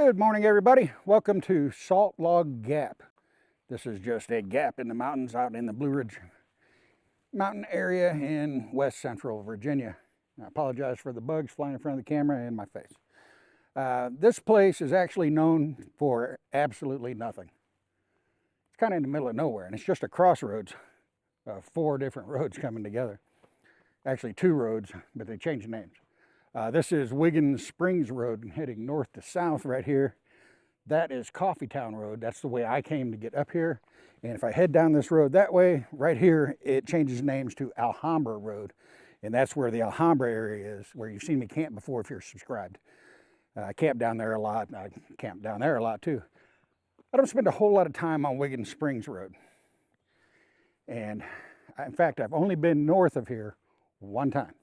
Good morning, everybody. Welcome to Salt Log Gap. This is just a gap in the mountains out in the Blue Ridge Mountain area in west central Virginia. I apologize for the bugs flying in front of the camera and my face. This place is actually known for absolutely nothing. It's kind of in the middle of nowhere, and it's just a crossroads of 4 different roads coming together. Actually 2 roads, but they changed names. This is Wiggins Springs Road heading north to south right here. That is Coffeetown Road. That's the way I came to get up here. And if I head down this road that way, right here, it changes names to Alhambra Road. And that's where the Alhambra area is, where you've seen me camp before if you're subscribed. I camp down there a lot. I camp down there a lot too. I don't spend a whole lot of time on Wiggins Springs Road. And in fact, I've only been north of here one time.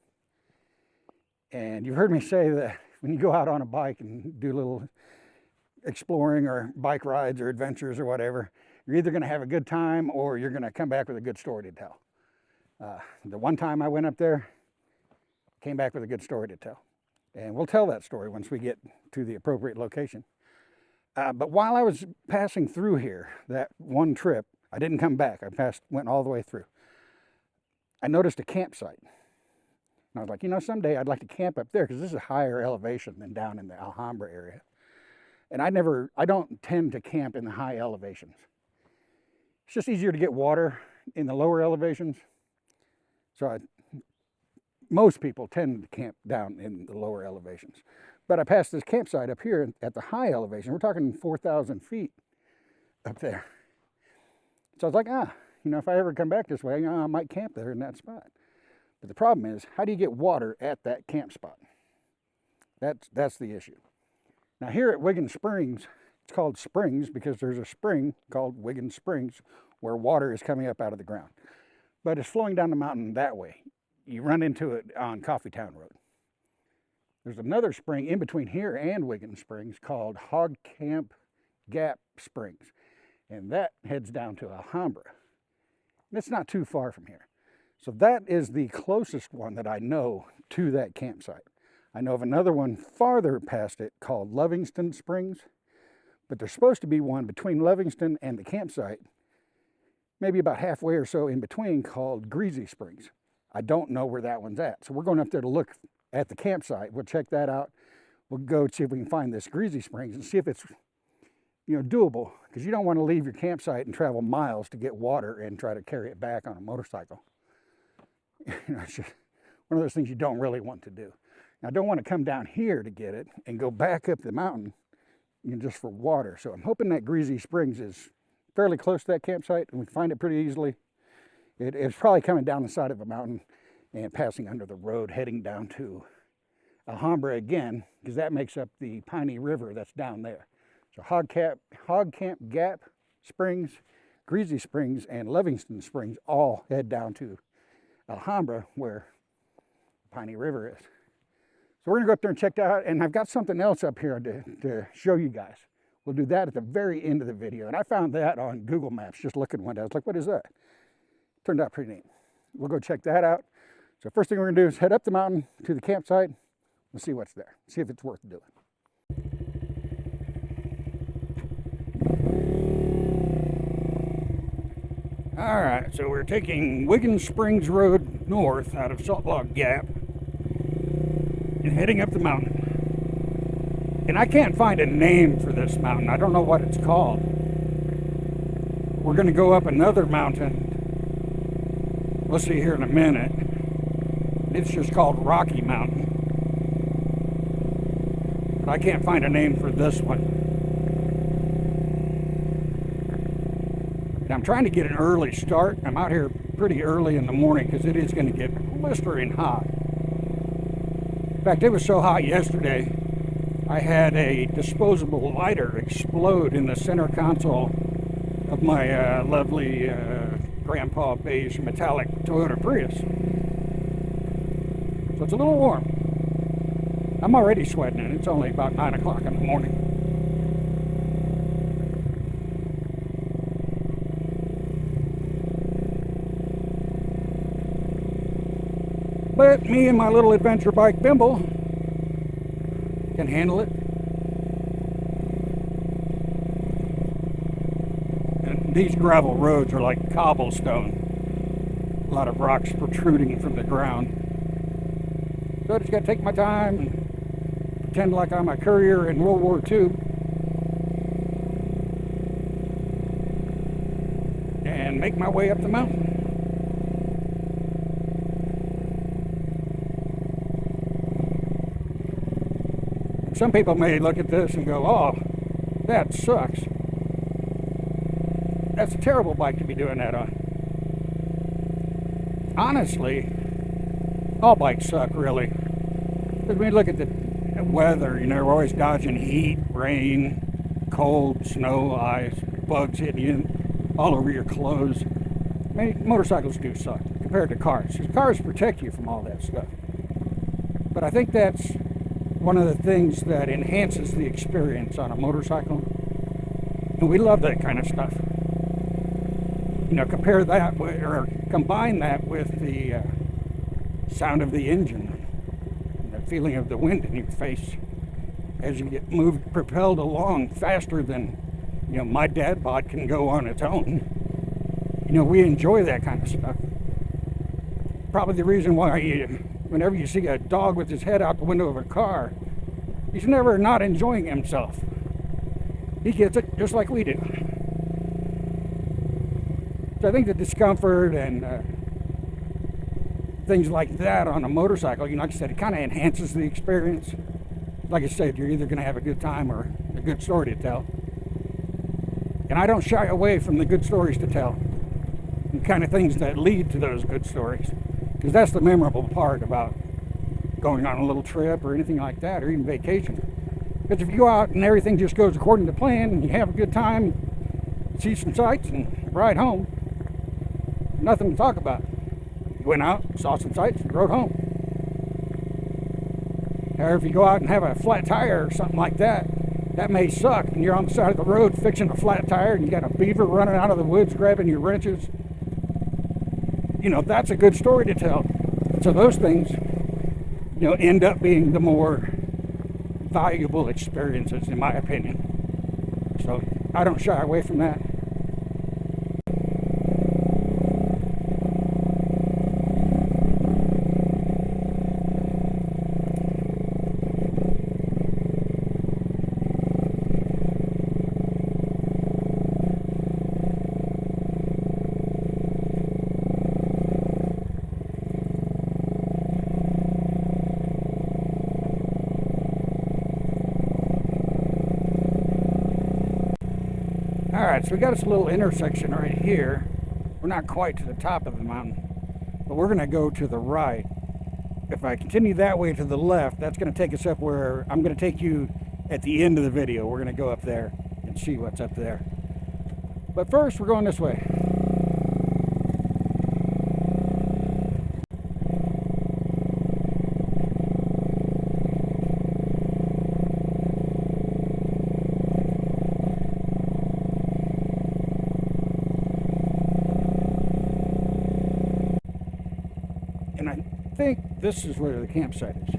And you've heard me say that when you go out on a bike and do little exploring or bike rides or adventures or whatever, you're either going to have a good time or you're going to come back with a good story to tell. The one time I went up there, came back with a good story to tell. And we'll tell that story once we get to the appropriate location. But while I was passing through here, that one trip, I didn't come back. Went all the way through. I noticed a campsite. And I was like, you know, someday I'd like to camp up there because this is a higher elevation than down in the Alhambra area. And I don't tend to camp in the high elevations. It's just easier to get water in the lower elevations. So most people tend to camp down in the lower elevations. But I passed this campsite up here at the high elevation. We're talking 4,000 feet up there. So I was like, you know, if I ever come back this way, I might camp there in that spot. But the problem is, how do you get water at that camp spot? That's the issue. Now here at Wiggins Springs, it's called Springs because there's a spring called Wiggins Springs where water is coming up out of the ground. But it's flowing down the mountain that way. You run into it on Coffeetown Road. There's another spring in between here and Wiggins Springs called Hog Camp Gap Springs. And that heads down to Alhambra. And it's not too far from here. So that is the closest one that I know to that campsite. I know of another one farther past it called Livingston Springs, but there's supposed to be one between Livingston and the campsite, maybe about halfway or so in between, called Greasy Springs. I don't know where that one's at. So we're going up there to look at the campsite. We'll check that out. We'll go see if we can find this Greasy Springs and see if it's, you know, doable, because you don't want to leave your campsite and travel miles to get water and try to carry it back on a motorcycle. You know, it's just one of those things you don't really want to do. Now, I don't want to come down here to get it and go back up the mountain, you know, just for water. So I'm hoping that Greasy Springs is fairly close to that campsite and we can find it pretty easily. It's probably coming down the side of a mountain and passing under the road, heading down to Alhambra again, because that makes up the Piney River that's down there. So Hog Camp Gap Springs, Greasy Springs, and Livingston Springs all head down to Alhambra, where Piney River is. So we're gonna go up there and check that out, and I've got something else up here to show you guys. We'll do that at the very end of the video, and I found that on Google Maps, just looking one day. I was like, what is that? Turned out pretty neat. We'll go check that out. So first thing we're gonna do is head up the mountain to the campsite. We'll see what's there, see if it's worth doing. All right, so we're taking Wiggins Springs Road north out of Salt Log Gap and heading up the mountain. And I can't find a name for this mountain. I don't know what it's called. We're going to go up another mountain. We'll see here in a minute. It's just called Rocky Mountain. But I can't find a name for this one. I'm trying to get an early start. I'm out here pretty early in the morning because it is going to get blistering hot. In fact, it was so hot yesterday, I had a disposable lighter explode in the center console of my lovely Grandpa beige metallic Toyota Prius. So it's a little warm. I'm already sweating and it's only about 9 o'clock in the morning. But me and my little adventure bike Bimble can handle it. these gravel roads are like cobblestone. A lot of rocks protruding from the ground. So I just got to take my time and pretend like I'm a courier in World War II. And make my way up the mountain. Some people may look at this and go, oh, that sucks. That's a terrible bike to be doing that on. Honestly, all bikes suck, really. Because when you look at the weather, you know, we're always dodging heat, rain, cold, snow, ice, bugs hitting you all over your clothes. I mean, motorcycles do suck compared to cars. Cars protect you from all that stuff. But I think that's one of the things that enhances the experience on a motorcycle. And we love that kind of stuff. You know, compare that with, or combine that with the sound of the engine, and the feeling of the wind in your face as you get moved, propelled along faster than, you know, my dad bod can go on its own. You know, we enjoy that kind of stuff. Probably the reason why whenever you see a dog with his head out the window of a car, he's never not enjoying himself. He gets it just like we do. So I think the discomfort and things like that on a motorcycle, you know, like I said, it kind of enhances the experience. Like I said, you're either going to have a good time or a good story to tell. And I don't shy away from the good stories to tell, and kind of things that lead to those good stories. Because that's the memorable part about going on a little trip or anything like that, or even vacation. Because if you go out and everything just goes according to plan, and you have a good time, see some sights, and ride home, nothing to talk about. You went out, saw some sights, and rode home. Or if you go out and have a flat tire or something like that, that may suck, and you're on the side of the road fixing a flat tire, and you got a beaver running out of the woods grabbing your wrenches. You know, that's a good story to tell. So those things, you know, end up being the more valuable experiences, in my opinion. So I don't shy away from that. Alright, so we got this little intersection right here. We're not quite to the top of the mountain, but we're going to go to the right. If I continue that way to the left, that's going to take us up where I'm going to take you at the end of the video. We're going to go up there and see what's up there. But first, we're going this way. And I think this is where the campsite is.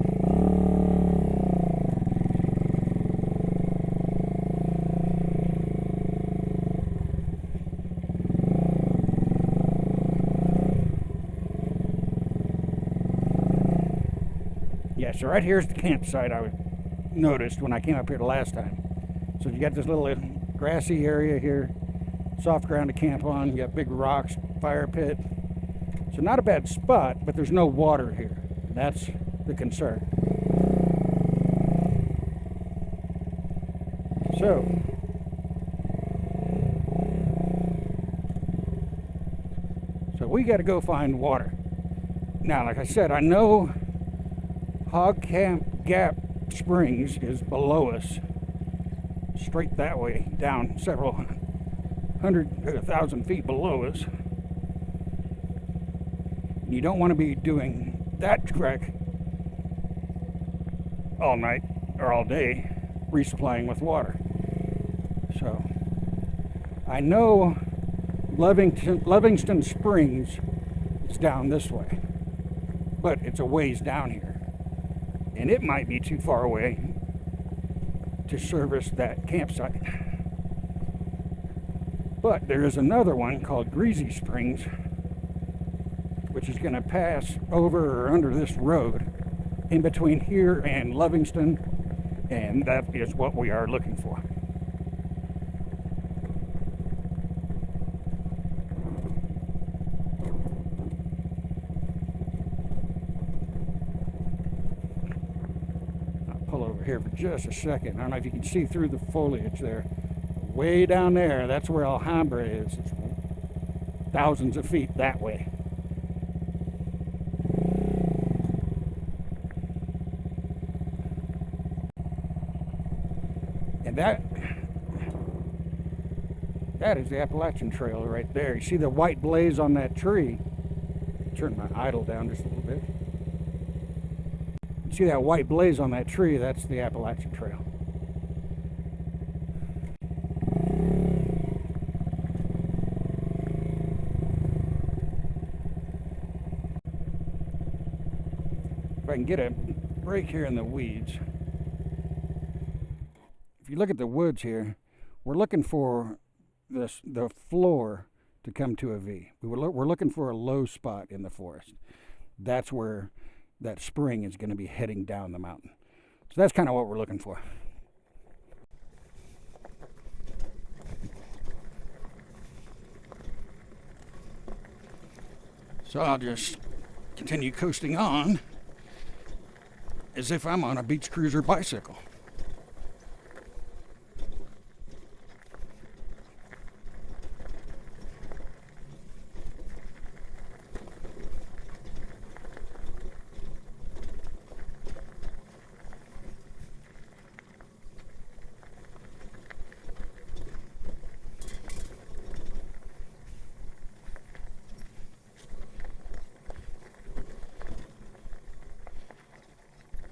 Yeah, so right here's the campsite I noticed when I came up here the last time. So you got this little grassy area here, soft ground to camp on, you got big rocks, fire pit. So not a bad spot, but there's no water here. That's the concern. So we got to go find water. Now, like I said, I know Hog Camp Gap Springs is below us, straight that way, down several hundred, 1,000 feet below us. You don't want to be doing that trek all night or all day, resupplying with water. So I know Livingston Springs is down this way, but it's a ways down here, and it might be too far away to service that campsite. But there is another one called Greasy Springs, which is going to pass over or under this road in between here and Livingston, and that is what we are looking for. I'll pull over here for just a second. I don't know if you can see through the foliage there. Way down there, that's where Alhambra is. It's thousands of feet that way. And that is the Appalachian Trail right there. You see the white blaze on that tree. Turn my idle down just a little bit. You see that white blaze on that tree? That's the Appalachian Trail. If I can get a break here in the weeds. If you look at the woods here, we're looking for the floor to come to a V. We're looking for a low spot in the forest. That's where that spring is going to be heading down the mountain. So that's kind of what we're looking for. So I'll just continue coasting on as if I'm on a beach cruiser bicycle.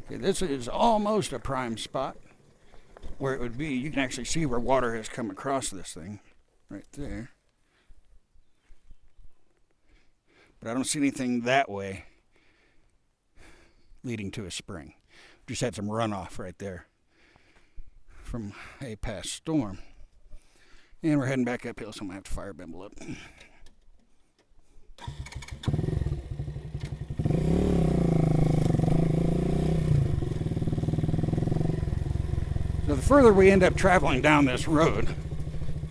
Okay, this is almost a prime spot where it would be. You can actually see where water has come across this thing right there. But I don't see anything that way leading to a spring. Just had some runoff right there from a past storm. And we're heading back uphill, so I'm going to have to fire Bimble up. So the further we end up traveling down this road,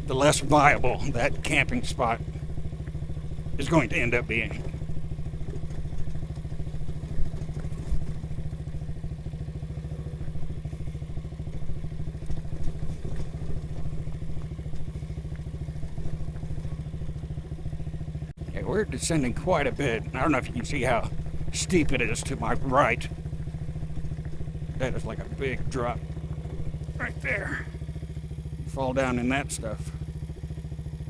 the less viable that camping spot is going to end up being. Okay, we're descending quite a bit. I don't know if you can see how steep it is to my right. That is like a big drop. Right there. You fall down in that stuff.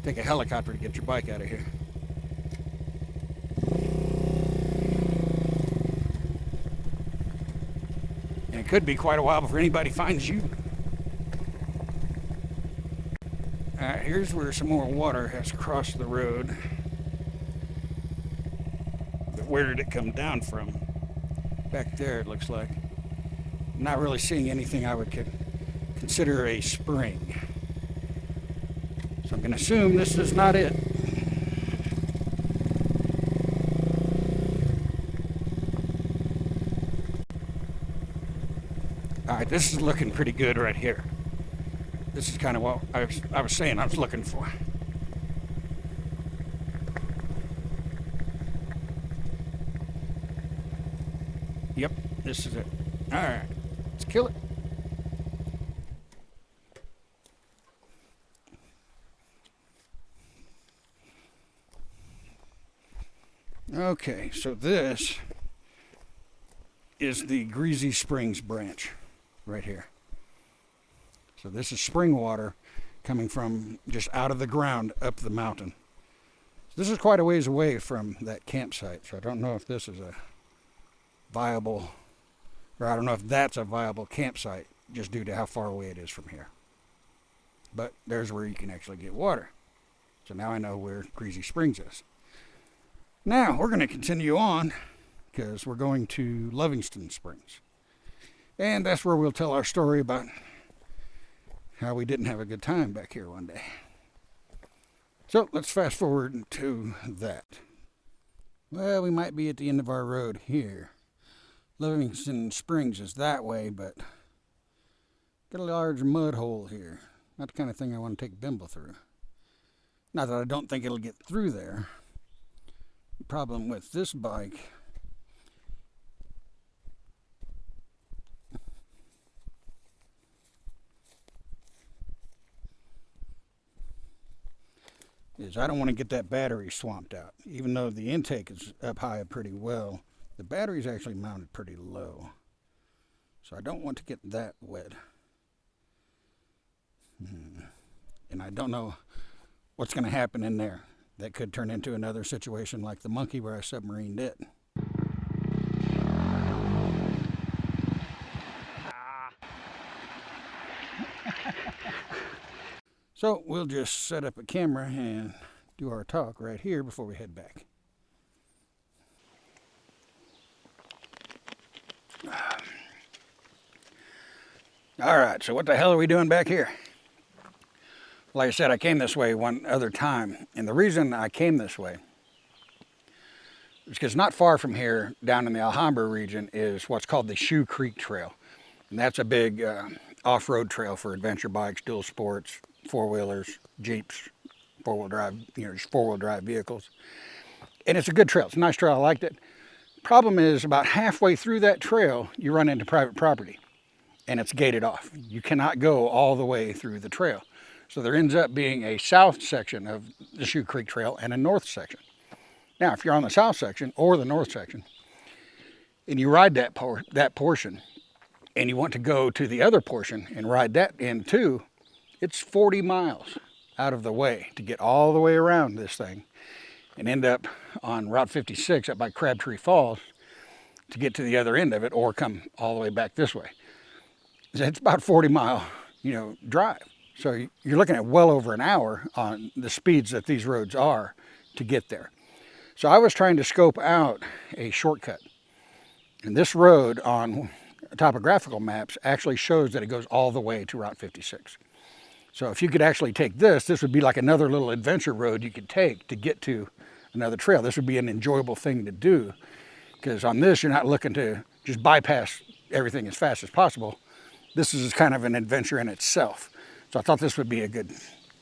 Take a helicopter to get your bike out of here. And it could be quite a while before anybody finds you. Alright, here's where some more water has crossed the road. But where did it come down from? Back there, it looks like. I'm not really seeing anything I would consider a spring. So I'm going to assume this is not it. Alright, this is looking pretty good right here. This is kind of what I was saying I was looking for. Yep, this is it. Alright, let's kill it. Okay, so this is the Greasy Springs branch right here. So this is spring water coming from just out of the ground up the mountain. So this is quite a ways away from that campsite, so I don't know if this is a viable, or I don't know if that's a viable campsite just due to how far away it is from here. But there's where you can actually get water. So now I know where Greasy Springs is. Now, we're going to continue on because we're going to Livingston Springs. And that's where we'll tell our story about how we didn't have a good time back here one day. So let's fast forward to that. Well, we might be at the end of our road here. Livingston Springs is that way, but got a large mud hole here. Not the kind of thing I want to take Bimble through. Not that I don't think it'll get through there. The problem with this bike is I don't want to get that battery swamped out. Even though the intake is up high pretty well, the battery's actually mounted pretty low. So I don't want to get that wet. And I don't know what's going to happen in there. That could turn into another situation like the monkey where I submarined it. So we'll just set up a camera and do our talk right here before we head back. All right, so what the hell are we doing back here? Like I said, I came this way one other time, and the reason I came this way is because not far from here, down in the Alhambra region, is what's called the Shoe Creek Trail. And that's a big off-road trail for adventure bikes, dual sports, four-wheelers, Jeeps, four-wheel drive, just four-wheel drive vehicles. And it's a good trail. It's a nice trail. I liked it. Problem is, about halfway through that trail, you run into private property, and it's gated off. You cannot go all the way through the trail. So there ends up being a south section of the Shoe Creek Trail and a north section. Now, if you're on the south section or the north section, and you ride that portion, and you want to go to the other portion and ride that in too, it's 40 miles out of the way to get all the way around this thing and end up on Route 56 up by Crabtree Falls to get to the other end of it, or come all the way back this way. It's about 40-mile, drive. So you're looking at well over an hour on the speeds that these roads are to get there. So I was trying to scope out a shortcut. And this road on topographical maps actually shows that it goes all the way to Route 56. So if you could actually take this would be like another little adventure road you could take to get to another trail. This would be an enjoyable thing to do, because on this, you're not looking to just bypass everything as fast as possible. This is kind of an adventure in itself. So I thought this would be a good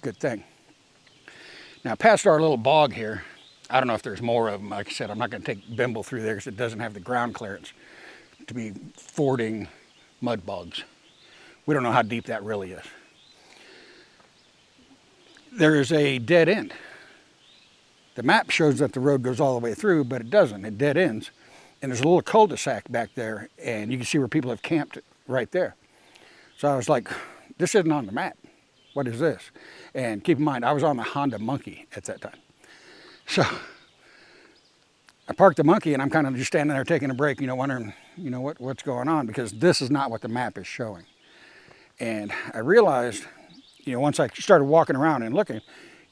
thing. Now, past our little bog here, I don't know if there's more of them. Like I said, I'm not going to take Bimble through there because it doesn't have the ground clearance to be fording mud bogs. We don't know how deep that really is. There is a dead end. The map shows that the road goes all the way through, but it doesn't. It dead ends. And there's a little cul-de-sac back there, and you can see where people have camped right there. So I was like, this isn't on the map. What is this? And keep in mind, I was on the Honda Monkey at that time. So I parked the Monkey, and I'm kind of just standing there taking a break, wondering, what's going on, because this is not what the map is showing. And I realized, once I started walking around and looking,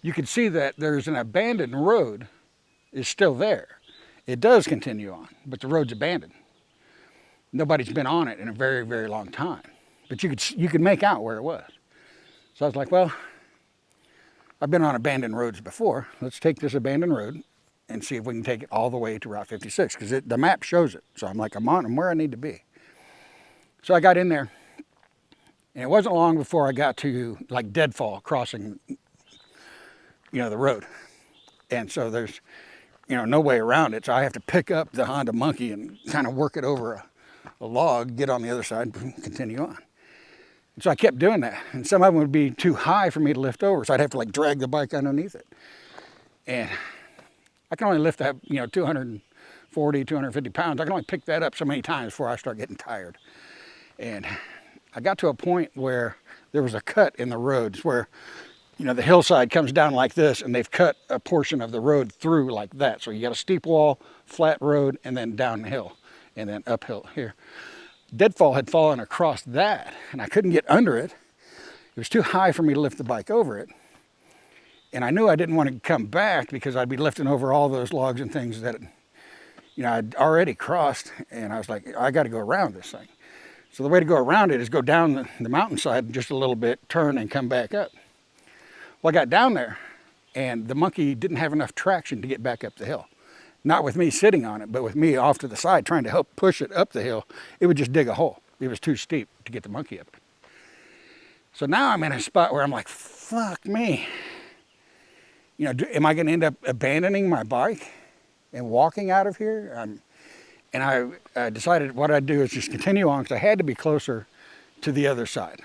you could see that there's an abandoned road is still there. It does continue on, but the road's abandoned. Nobody's been on it in a very, very long time. But you could make out where it was. So I was like, well, I've been on abandoned roads before. Let's take this abandoned road and see if we can take it all the way to Route 56, because the map shows it. So I'm like, I'm where I need to be. So I got in there, and it wasn't long before I got to like deadfall crossing, the road. And so there's, no way around it. So I have to pick up the Honda Monkey and kind of work it over a log, get on the other side, and continue on. And so I kept doing that. And some of them would be too high for me to lift over. So I'd have to drag the bike underneath it. And I can only lift that, 240, 250 pounds. I can only pick that up so many times before I start getting tired. And I got to a point where there was a cut in the roads where, the hillside comes down like this, and they've cut a portion of the road through like that. So you got a steep wall, flat road, and then downhill, and then uphill here. Deadfall had fallen across that, and I couldn't get under it. It was too high for me to lift the bike over it. And I knew I didn't want to come back because I'd be lifting over all those logs and things that, I'd already crossed. And I was like, I got to go around this thing. So the way to go around it is go down the mountainside just a little bit, turn, and come back up. Well, I got down there, and the monkey didn't have enough traction to get back up the hill. Not with me sitting on it, but with me off to the side trying to help push it up the hill. It would just dig a hole. It was too steep to get the monkey up. So now I'm in a spot where I'm like, fuck me. You know, am I going to end up abandoning my bike and walking out of here? And I decided what I'd do is just continue on, because I had to be closer to the other side.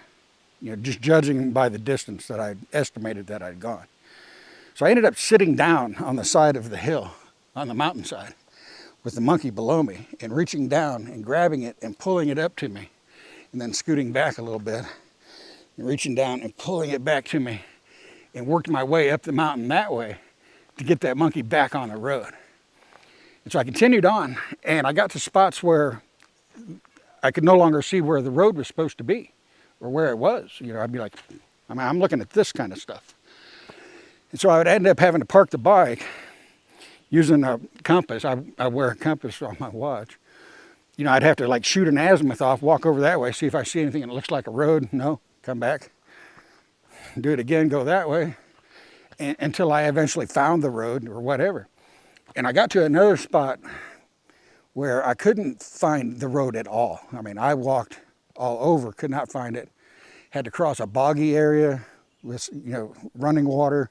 You know, just judging by the distance that I estimated that I'd gone. So I ended up sitting down on the side of the hill, on the mountainside, with the monkey below me, and reaching down and grabbing it and pulling it up to me, and then scooting back a little bit, and reaching down and pulling it back to me, and worked my way up the mountain that way to get that monkey back on the road. And so I continued on, and I got to spots where I could no longer see where the road was supposed to be, or where it was. You know, I'd be like, I'm looking at this kind of stuff. And so I would end up having to park the bike using a compass. I wear a compass on my watch. You know, I'd have to like shoot an azimuth off, walk over that way, see if I see anything that looks like a road. No, come back. Do it again, go that way, until I eventually found the road or whatever. And I got to another spot where I couldn't find the road at all. I mean, I walked all over, could not find it. Had to cross a boggy area with, you know, running water,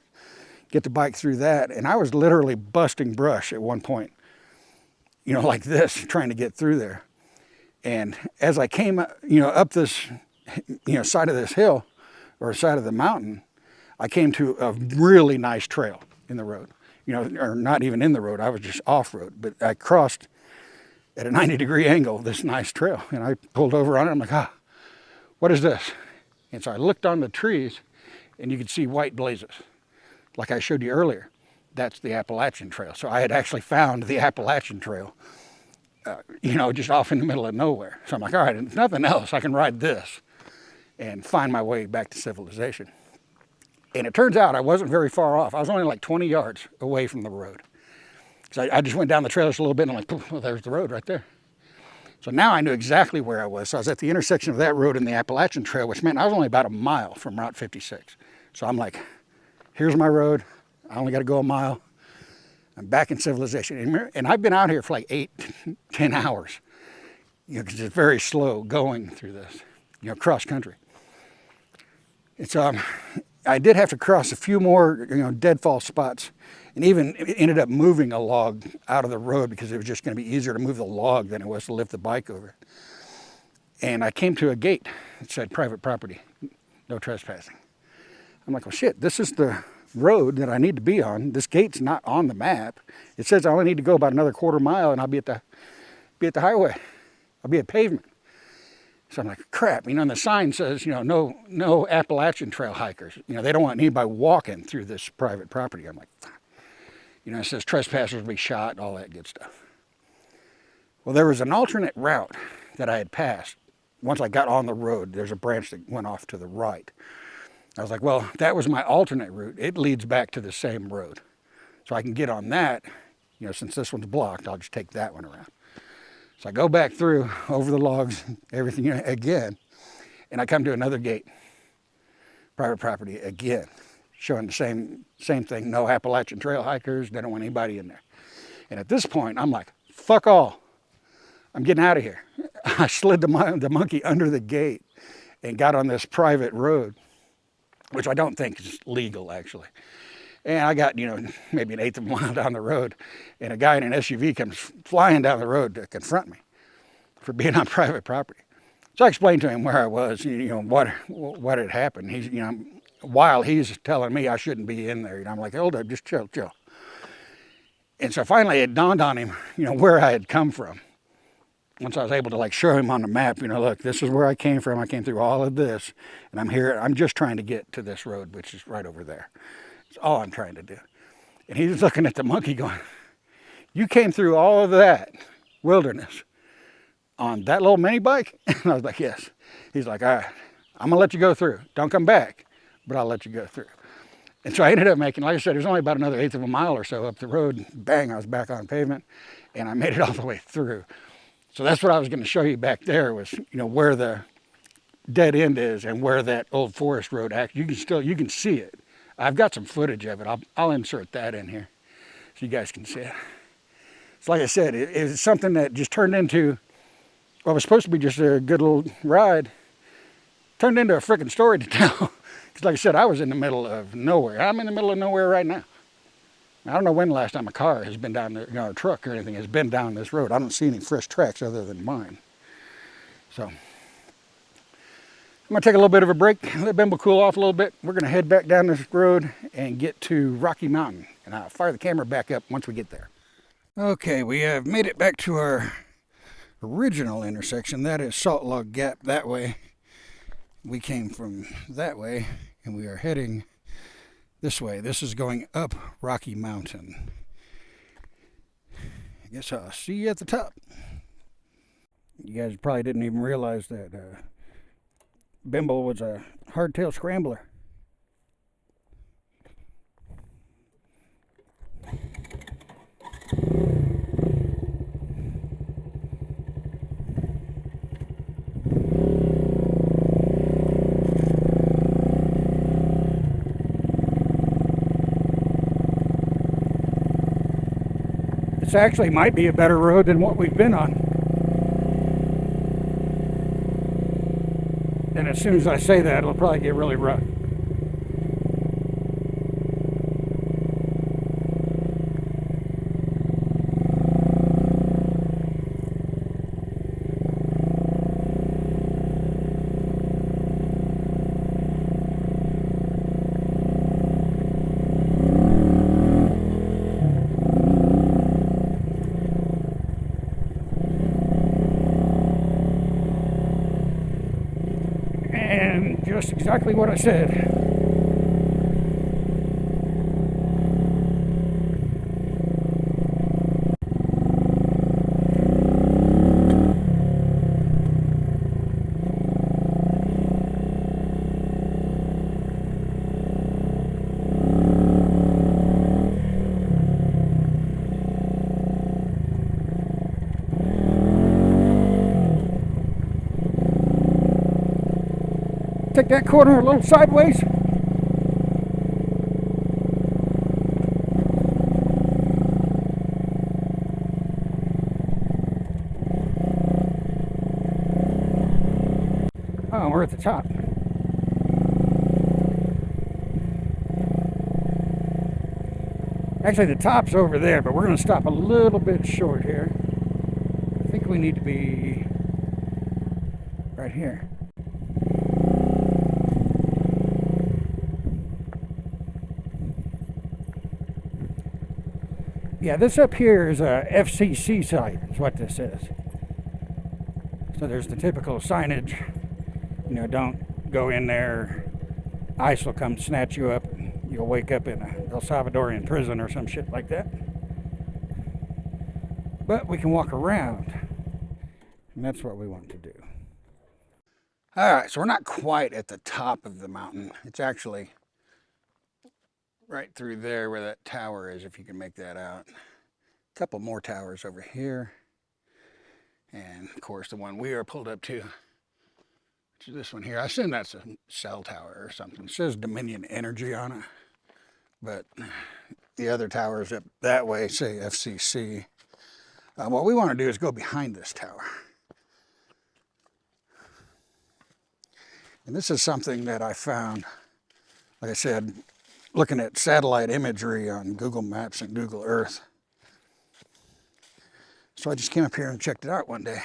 get the bike through that. And I was literally busting brush at one point, you know, like this, trying to get through there. And as I came, you know, up this, you know, side of this hill, or side of the mountain, I came to a really nice trail in the road. You know, or not even in the road, I was just off-road. But I crossed at a 90-degree angle this nice trail, and I pulled over on it. I'm like, what is this? And so I looked on the trees, and you could see white blazes, like I showed you earlier. That's the Appalachian Trail. So I had actually found the Appalachian Trail, you know, just off in the middle of nowhere. So I'm like, all right, if nothing else, I can ride this and find my way back to civilization. And it turns out I wasn't very far off. I was only like 20 yards away from the road. So I just went down the trail just a little bit, and I'm like, poof, well, there's the road right there. So now I knew exactly where I was. So I was at the intersection of that road and the Appalachian Trail, which meant I was only about a mile from Route 56. So I'm like, here's my road. I only got to go a mile. I'm back in civilization. And I've been out here for like 8, 10 hours. You know, because it's very slow going through this, you know, cross country. And so I did have to cross a few more, you know, deadfall spots, and even ended up moving a log out of the road because it was just going to be easier to move the log than it was to lift the bike over. And I came to a gate that said private property, no trespassing. I'm like, well, shit, this is the road that I need to be on. This gate's not on the map. It says I only need to go about another quarter mile, and I'll be at the highway. I'll be at pavement. So I'm like, crap, you know, and the sign says, you know, no Appalachian Trail hikers. You know, they don't want anybody walking through this private property. I'm like, you know, it says trespassers will be shot, all that good stuff. Well, there was an alternate route that I had passed. Once I got on the road, there's a branch that went off to the right. I was like, well, that was my alternate route. It leads back to the same road. So I can get on that, you know, since this one's blocked, I'll just take that one around. So I go back through, over the logs, everything again, and I come to another gate, private property again, showing the same thing, no Appalachian Trail hikers, they don't want anybody in there. And at this point, I'm like, fuck all, I'm getting out of here. I slid the monkey under the gate and got on this private road, which I don't think is legal, actually. And I got, you know, maybe an eighth of a mile down the road, and a guy in an SUV comes flying down the road to confront me for being on private property. So I explained to him where I was, you know, what had happened. He's, you know, while he's telling me I shouldn't be in there, you know, I'm like, hold up, just chill. And so finally it dawned on him, you know, where I had come from. Once I was able to like show him on the map, you know, look, this is where I came from. I came through all of this, and I'm here. I'm just trying to get to this road, which is right over there. That's all I'm trying to do. And he was looking at the monkey going, you came through all of that wilderness on that little mini bike? And I was like, yes. He's like, all right, I'm gonna let you go through. Don't come back, but I'll let you go through. And so I ended up making, like I said, it was only about another eighth of a mile or so up the road. Bang, I was back on pavement, and I made it all the way through. So that's what I was gonna show you back there was, you know, where the dead end is and where that old forest road actually, you can see it. I've got some footage of it. I'll insert that in here so you guys can see it. It's like I said, it's something that just turned into what was supposed to be just a good little ride. Turned into a freaking story to tell. Because like I said, I was in the middle of nowhere. I'm in the middle of nowhere right now. I don't know when the last time a car has been down there, a truck or anything has been down this road. I don't see any fresh tracks other than mine. So I'm going to take a little bit of a break, let Bimble cool off a little bit. We're going to head back down this road and get to Rocky Mountain. And I'll fire the camera back up once we get there. Okay, we have made it back to our original intersection. That is Salt Log Gap that way. We came from that way and we are heading this way. This is going up Rocky Mountain. I guess I'll see you at the top. You guys probably didn't even realize that Bimble was a hardtail scrambler. This actually might be a better road than what we've been on. And as soon as I say that, it'll probably get really rough. And just exactly what I said. Take that corner a little sideways. Oh, we're at the top. Actually, the top's over there, but we're going to stop a little bit short here. I think we need to be right here. Yeah, this up here is a FCC site, is what this is. So there's the typical signage, don't go in there, ICE will come snatch you up, and you'll wake up in a El Salvadorian prison or some shit like that. But we can walk around, and that's what we want to do. All right, so we're not quite at the top of the mountain. It's actually right through there where that tower is, if you can make that out. A couple more towers over here. And of course the one we are pulled up to, which is this one here. I assume that's a cell tower or something. It says Dominion Energy on it. But the other towers up that way say FCC. What we want to do is go behind this tower. And this is something that I found, like I said, looking at satellite imagery on Google Maps and Google Earth. So I just came up here and checked it out one day.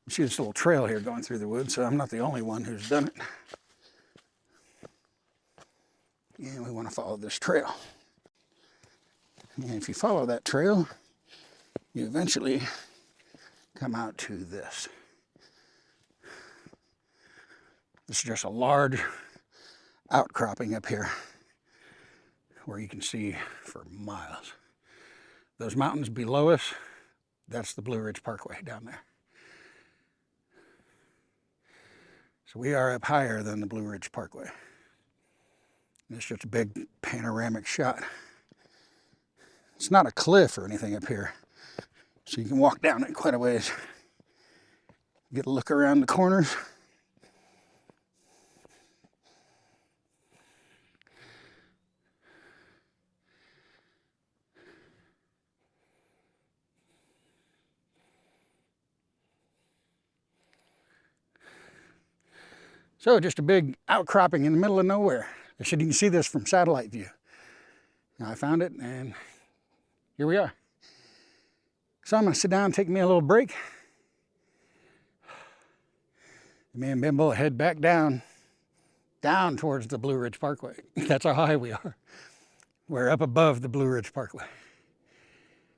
You see this little trail here going through the woods, so I'm not the only one who's done it. And we want to follow this trail. And if you follow that trail, you eventually come out to this. This is just a large outcropping up here where you can see for miles. Those mountains below us, that's the Blue Ridge Parkway down there. So we are up higher than the Blue Ridge Parkway. And it's just a big panoramic shot. It's not a cliff or anything up here, so you can walk down it quite a ways. Get a look around the corners. So just a big outcropping in the middle of nowhere. You can see this from satellite view. Now I found it, and here we are. So I'm gonna sit down and take me a little break. Me and Bimble head back down towards the Blue Ridge Parkway. That's how high we are. We're up above the Blue Ridge Parkway.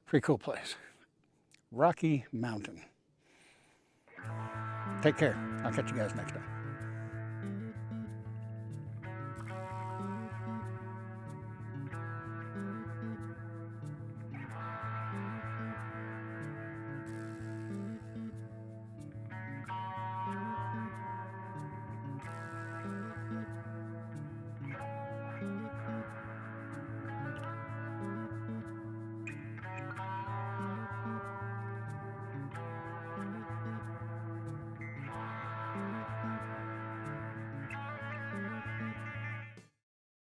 Pretty cool place. Rocky Mountain. Take care. I'll catch you guys next time.